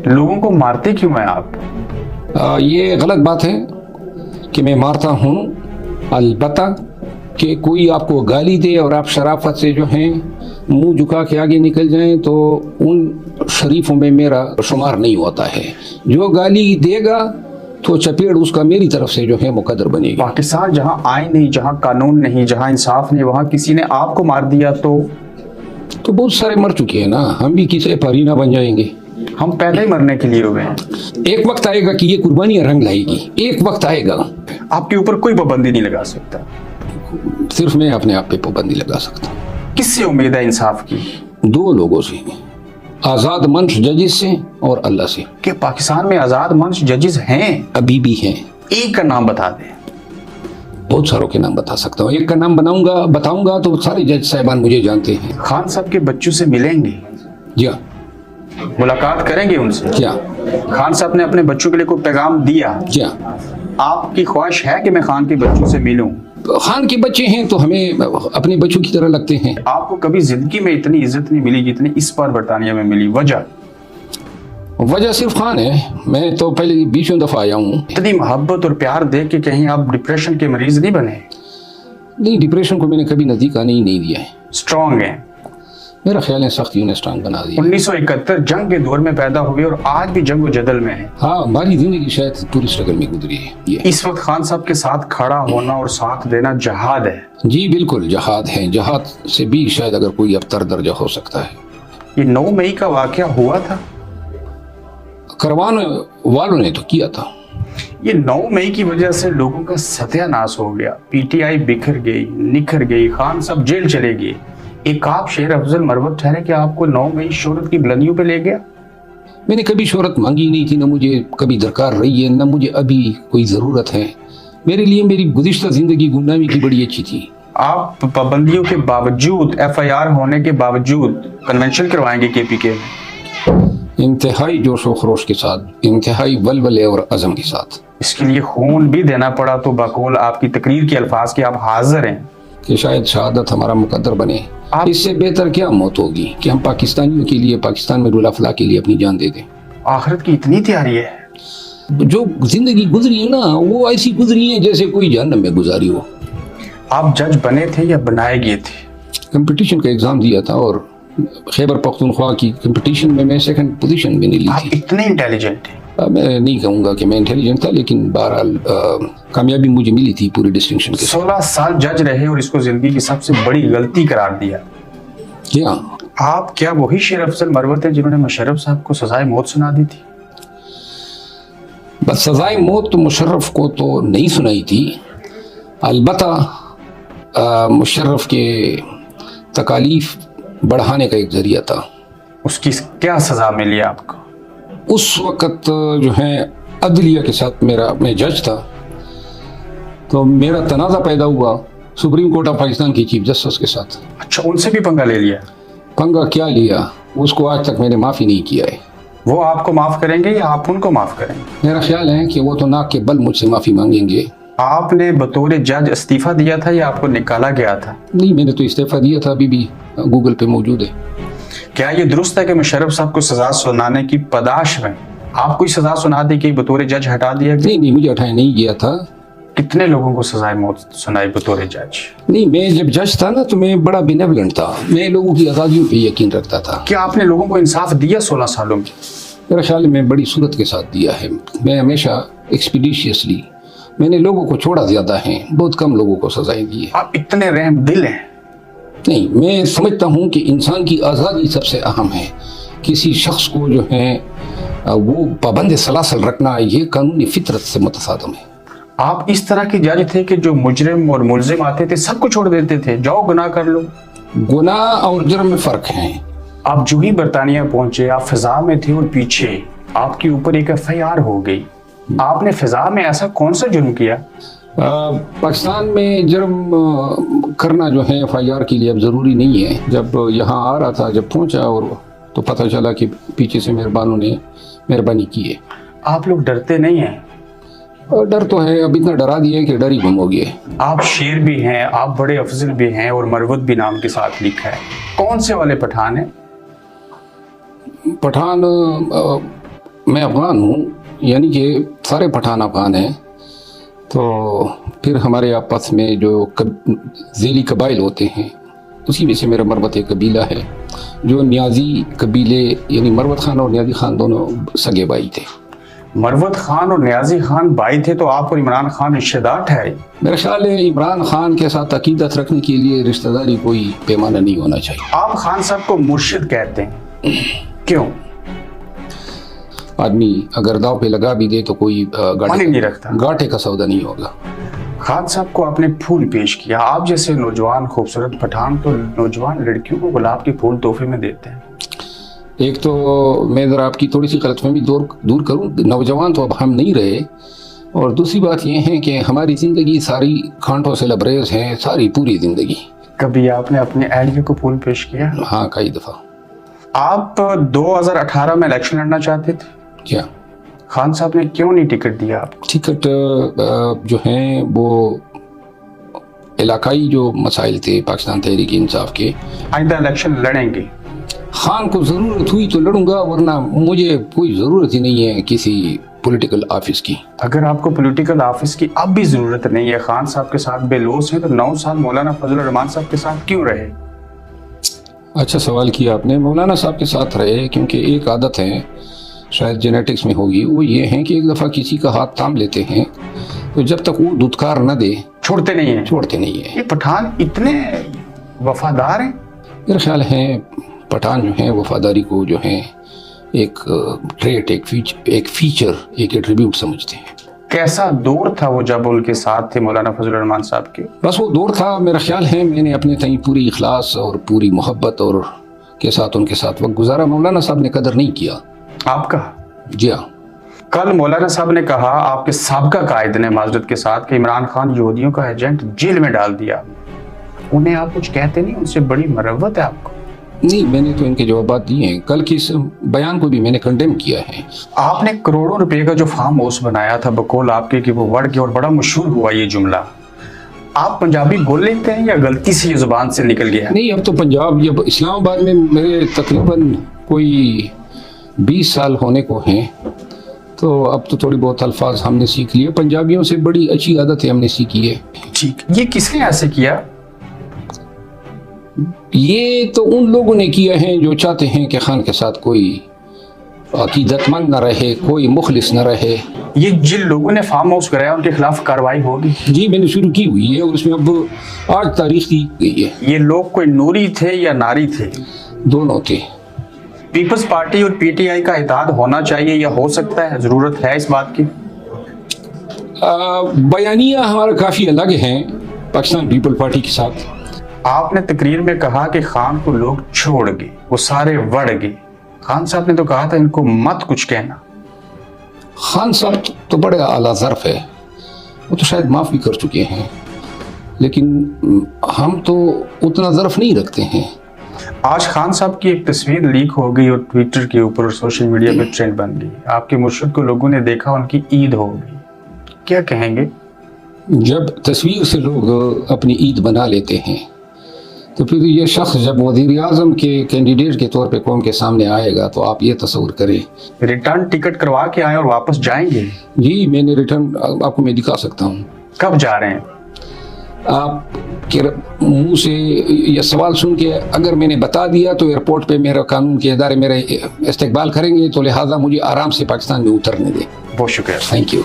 लोगों को मारते क्यों हैं आप? ये गलत बात है कि मैं मारता हूँ। अलबत्ता कि कोई आपको गाली दे और आप शराफत से जो हैं मुंह झुका के आगे निकल जाएं तो उन शरीफों में मेरा शुमार नहीं होता है। जो गाली देगा तो चपेट उसका मेरी तरफ से जो है मुकद्दर बनेगी। पाकिस्तान जहाँ आइन नहीं, जहाँ कानून नहीं, जहाँ इंसाफ नहीं, वहाँ किसी ने आपको मार दिया तो बहुत सारे मर चुके हैं ना, हम भी किसी परीना बन जाएंगे। हम पहले ही मरने के लिए हुए हैं। एक वक्त आएगा कि ये कुर्बानियां रंग लाएगी, एक वक्त आएगा। आपके ऊपर कोई पाबंदी नहीं लगा सकता। सिर्फ मैं अपने आप पे पाबंदी लगा सकता हूँ। किससे उम्मीद है इंसाफ की? दो लोगों से, आजाद मंच जजेस से और अल्लाह से। कि पाकिस्तान में आजाद मंच जजेस हैं? अभी भी हैं। एक का नाम बता दें। बहुत सारों के नाम बता सकता हूँ। एक का नाम बताऊंगा तो सारे जज साहिबान मुझे जानते हैं। खान साहब के बच्चों से मिलेंगे? जी हाँ। मुलाकात करेंगे उनसे? क्या खान साहब ने अपने बच्चों के लिए कोई पैगाम दिया? क्या आपकी ख्वाहिश है कि मैं खान के बच्चों से मिलूं? खान के बच्चे हैं तो हमें अपने बच्चों की तरह लगते हैं। आपको कभी जिंदगी में इतनी इज्जत नहीं मिली जितनी इस बार बरतानिया में मिली। वजह सिर्फ खान है। मैं तो पहले 20 दफा आया हूँ। इतनी मोहब्बत और प्यार देख के कहीं आप डिप्रेशन के मरीज नहीं बने? नहीं, डिप्रेशन को मैंने कभी नजदीक आने ही नहीं दिया है। स्ट्रॉन्ग है मेरा ख्याल है, सख्तियों ने स्ट्रॉन्ग बना दिया। 1971 जंग के दौर में पैदा हुए और आज भी जंग व जदल में है। हाँ, हमारी जिंदगी शायद पूरी स्ट्रगल में गुजरी है। इस वक्त खान साहब के साथ खड़ा होना और साथ देना जहाद है। जी बिल्कुल, जहाद है। जहाद से भी शायद अगर कोई अबतर दर्जा हो सकता है। ये 9 मई का वाकया हुआ था? करवाने वालों ने तो किया था। ये 9 मई की वजह से लोगों का सत्यानाश हो गया। पीटीआई बिखर गई, निखर गई, खान साहब जेल चले गए। एक आप शेर अफजल मरवत ठहरे कि आपको 9 मई शोहरत की बुलंदियों पे ले गया? मैंने कभी शोहरत मांगी नहीं थी, ना मुझे कभी दरकार रही है, ना मुझे अभी कोई ज़रूरत है। मेरे लिए मेरी गुज़िश्ता ज़िंदगी गुमनामी की बड़ी अच्छी थी। आप पाबंदियों के बावजूद, FIR होने के बावजूद कन्वेंशन करवाएंगे KPK में? इंतहाई जोश व खरोश के साथ, इंतहाई वलवले और अज़म के साथ। इसके लिए खून भी देना पड़ा तो बकौल आपकी तकरीर के अल्फाज के आप हाजिर हैं कि शायद शहादत हमारा मुकद्दर बने। इससे बेहतर क्या मौत होगी कि हम पाकिस्तानियों के लिए, पाकिस्तान में रुला फला के लिए अपनी जान दे दें। आखिरत की इतनी तैयारी है? जो जिंदगी गुजरी है ना, वो ऐसी गुजरी है जैसे कोई जहन्नम में गुजारी हो। आप जज बने थे या बनाए गए थे? कंपटीशन का एग्जाम दिया था और खैबर पख्तूनख्वा की कंपटीशन में मैं सेकंड पोजीशन भी नहीं ली थी। इतने इंटेलिजेंट हैं? मैं नहीं कहूँगा कि मैं इंटेलिजेंट था, लेकिन बहरहाल कामयाबी मुझे मिली थी पूरे डिस्टिंक्शन के। 16 साल जज रहे और इसको जिंदगी की सबसे बड़ी गलती करार दिया। जी हाँ। आप क्या वही शेर अफजल मरवत हैं जिन्होंने मुशर्रफ साहब को सजाए मौत सुना दी थी? बस सजाए मौत तो मुशर्रफ को तो नहीं सुनाई थी, अलबत्ता मुशर्रफ के तकालीफ बढ़ाने का एक जरिया था। उसकी क्या सजा मिली आपको? उस वक़्त जो है अदलिया के साथ मैं जज था, तो मेरा तनाज़ा पैदा हुआ सुप्रीम कोर्ट ऑफ पाकिस्तान की चीफ जस्टिस के साथ। अच्छा, उनसे भी पंगा ले लिया? पंगा क्या लिया, उसको आज तक मैंने माफ़ी नहीं किया है। वो आपको माफ़ करेंगे या आप उनको माफ़ करेंगे? मेरा ख्याल है कि वो तो नाक के बल मुझसे माफ़ी मांगेंगे। आपने बतौर जज इस्तीफा दिया था या आपको निकाला गया था? नहीं, मैंने तो इस्तीफा दिया था, अभी भी गूगल पे मौजूद है। क्या ये दुरुस्त है कि मुशर्रफ साहब को सजा सुनाने की पदाश में आप कोई सजा सुना दी कि बतौर जज हटा दिया गया? नहीं, मुझे हटाया नहीं गया था। कितने लोगों को सजाए मौत सुनाई बतौर जज? नहीं, मैं जब जज था ना तो मैं बड़ा बेनेवलेंट था, मैं लोगों की आज़ादियों पे यकीन रखता था। क्या आपने लोगों को इंसाफ दिया 16 सालों में? मेरा ख्याल में बड़ी सूरत के साथ दिया है। मैं हमेशा एक्सपीडिशियसली, मैंने लोगों को छोड़ा ज़्यादा है, बहुत कम लोगों को सजाएं दी है। आप इतने रहम दिल हैं? नहीं, मैं समझता हूँ कि इंसान की आज़ादी सबसे अहम है। किसी शख्स को जो है वो पाबंद सलासल रखना, ये कानूनी फितरत से मुतसादम है। आप इस तरह की जज थे कि जो मुजरिम और मुलजिम आते थे सबको छोड़ देते थे, जाओ गुनाह कर लो? गुनाह और जुर्म में फ़र्क है। आप जो ही बरतानिया पहुंचे, आप फिजा में थे और पीछे आपके ऊपर एक FIR हो गई। आपने फिजा में ऐसा कौन सा जुर्म किया? पाकिस्तान में जुर्म करना जो है FIR के लिए अब ज़रूरी नहीं है। जब यहाँ आ रहा था, जब पहुँचा और तो पता चला कि पीछे से मेहरबानों ने मेहरबानी की है। आप लोग डरते नहीं हैं? डर तो है, अब इतना डरा दिया है कि डर ही गुम हो गया है। आप शेर भी हैं, आप बड़े अफजल भी हैं और मरवत भी नाम के साथ लिखा है। कौन से वाले पठान हैं? पठान میں افغان ہوں، یعنی کہ سارے پٹھان افغان ہیں، تو پھر ہمارے آپس میں جو ذیلی قبائل ہوتے ہیں اسی میں سے میرا مروت ایک قبیلہ ہے جو نیازی قبیلے، یعنی مروت خان اور نیازی خان دونوں سگے بھائی تھے۔ مروت خان اور نیازی خان بھائی تھے تو آپ اور عمران خان رشتہ دار ٹھہرے؟ میرا خیال ہے عمران خان کے ساتھ عقیدت رکھنے کے لیے رشتہ داری کوئی پیمانہ نہیں ہونا چاہیے۔ آپ خان صاحب کو مرشد کہتے ہیں، کیوں؟ آدمی اگر داؤ پہ لگا بھی دے تو کوئی مانی نہیں رکھتا، گاٹھے کا سودا نہیں ہوگا۔ خان صاحب کو آپ نے پھول پیش کیا، آپ جیسے نوجوان خوبصورت پٹھان تو نوجوان لڑکیوں کو گلاب کے پھول تحفے میں دیتے ہیں۔ ایک تو میں ذرا آپ کی تھوڑی سی غلط فہمی دور کروں، نوجوان تو اب ہم نہیں رہے، اور دوسری بات یہ ہے کہ ہماری زندگی ساری کانٹوں سے لبریز ہے، ساری پوری زندگی۔ کبھی آپ نے اپنے اہلیہ کو پھول پیش کیا؟ ہاں، کئی دفعہ۔ آپ 2018 میں الیکشن لڑنا چاہتے تھے، کیا خان صاحب نے کیوں نہیں ٹکٹ دیا آپ کو؟ ٹکٹ جو ہیں وہ علاقائی جو مسائل تھے پاکستان تحریک انصاف کے۔ آئندہ الیکشن لڑیں گے؟ خان کو ضرورت ہوئی تو لڑوں گا، ورنہ مجھے کوئی ضرورت ہی نہیں ہے کسی پولیٹیکل آفس کی۔ اگر آپ کو پولیٹیکل آفس کی اب بھی ضرورت نہیں ہے، خان صاحب کے ساتھ بے لوث ہیں، تو 9 سال مولانا فضل الرحمان صاحب کے ساتھ کیوں رہے؟ اچھا سوال کیا آپ نے۔ مولانا صاحب کے ساتھ رہے کیونکہ ایک عادت ہے، شاید جینیٹکس میں ہوگی، وہ یہ ہے کہ ایک دفعہ کسی کا ہاتھ تھام لیتے ہیں تو جب تک وہ دھتکار نہ دے چھوڑتے نہیں ہیں؟ چھوڑتے نہیں ہیں۔ یہ پٹھان اتنے وفادار ہیں؟ میرا خیال ہے پٹھان جو ہیں وفاداری کو جو ہیں ایک ٹریٹ، ایک فیچر، ایک ایٹریبیوٹ سمجھتے ہیں۔ کیسا دور تھا وہ جب ان کے ساتھ تھے مولانا فضل الرحمان صاحب کے؟ بس وہ دور تھا، میرا خیال ہے میں نے اپنے تئیں پوری اخلاص اور پوری محبت اور کے ساتھ ان کے ساتھ وقت گزارا۔ مولانا صاحب نے قدر نہیں کیا۔ آپ کا؟ جی ہاں۔ کل مولانا صاحب نے کہا آپ کے سابقہ قائد نے معذرت کے ساتھ کہ عمران خان یہودیوں کا ایجنٹ جیل میں ڈال دیا، انہیں آپ کچھ کہتے نہیں؟ ان سے بڑی مروت ہے آپ کو؟ نہیں، میں نے تو ان کے جوابات دیے ہیں، کل کے اس بیان کو بھی میں نے کنڈیم کیا ہے۔ آپ نے کروڑوں روپے کا جو فارم ہاؤس بنایا تھا بقول آپ کے کہ وہ وڑ گیا اور بڑا مشہور ہوا یہ جملہ، آپ پنجابی بول لیتے ہیں یا غلطی سے یہ زبان سے نکل گیا؟ نہیں، اب تو پنجاب یا اسلام آباد میں میرے تقریباً کوئی 20 سال ہونے کو ہیں، تو اب تو تھوڑی بہت الفاظ ہم نے سیکھ لیے۔ پنجابیوں سے بڑی اچھی عادت ہے ہم نے سیکھی ہے۔ ٹھیک، یہ کس نے ایسے کیا؟ یہ تو ان لوگوں نے کیا ہے جو چاہتے ہیں کہ خان کے ساتھ کوئی عقیدت مند نہ رہے، کوئی مخلص نہ رہے۔ یہ جن لوگوں نے فارم ہاؤس کرایا ان کے خلاف کارروائی ہوگی؟ جی، میں نے شروع کی ہوئی ہے اور اس میں اب 8 تاریخ دی گئی ہے۔ یہ لوگ کوئی نوری تھے یا ناری تھے؟ دونوں تھے۔ پیپلز پارٹی اور پی ٹی آئی کا اتحاد ہونا چاہیے یا ہو سکتا ہے، ضرورت ہے اس بات کی؟ بیانیہ ہمارا کافی الگ ہیں پاکستان پیپل پارٹی کے ساتھ۔ آپ نے تقریر میں کہا کہ خان کو لوگ چھوڑ گئے، وہ سارے وڑ گئے۔ خان صاحب نے تو کہا تھا ان کو مت کچھ کہنا۔ خان صاحب تو بڑے اعلیٰ ظرف ہے، وہ تو شاید معاف بھی کر چکے ہیں، لیکن ہم تو اتنا ظرف نہیں رکھتے ہیں۔ آج خان صاحب کی ایک تصویر لیک ہو گئی اور ٹویٹر کے اوپر اور سوشل میڈیا پہ ٹرینڈ بن گئی، آپ کے مرشد کو لوگوں نے دیکھا، ان کی عید ہو گئی، کیا کہیں گے؟ جب تصویر سے لوگ اپنی عید بنا لیتے ہیں تو پھر یہ شخص جب وزیر اعظم کے کینڈیڈیٹ کے طور پہ قوم کے سامنے آئے گا تو آپ یہ تصور کریں۔ ریٹرن ٹکٹ کروا کے آئے اور واپس جائیں گے؟ جی، میں نے ریٹرن آپ کو میں دکھا سکتا ہوں۔ کب جا رہے ہیں؟ آپ کے منہ سے یہ سوال سن کے اگر میں نے بتا دیا تو ایئرپورٹ پہ میرا قانون کے ادارے میرا استقبال کریں گے، تو لہٰذا مجھے آرام سے پاکستان میں اترنے دیں۔ بہت شکریہ۔ Thank you.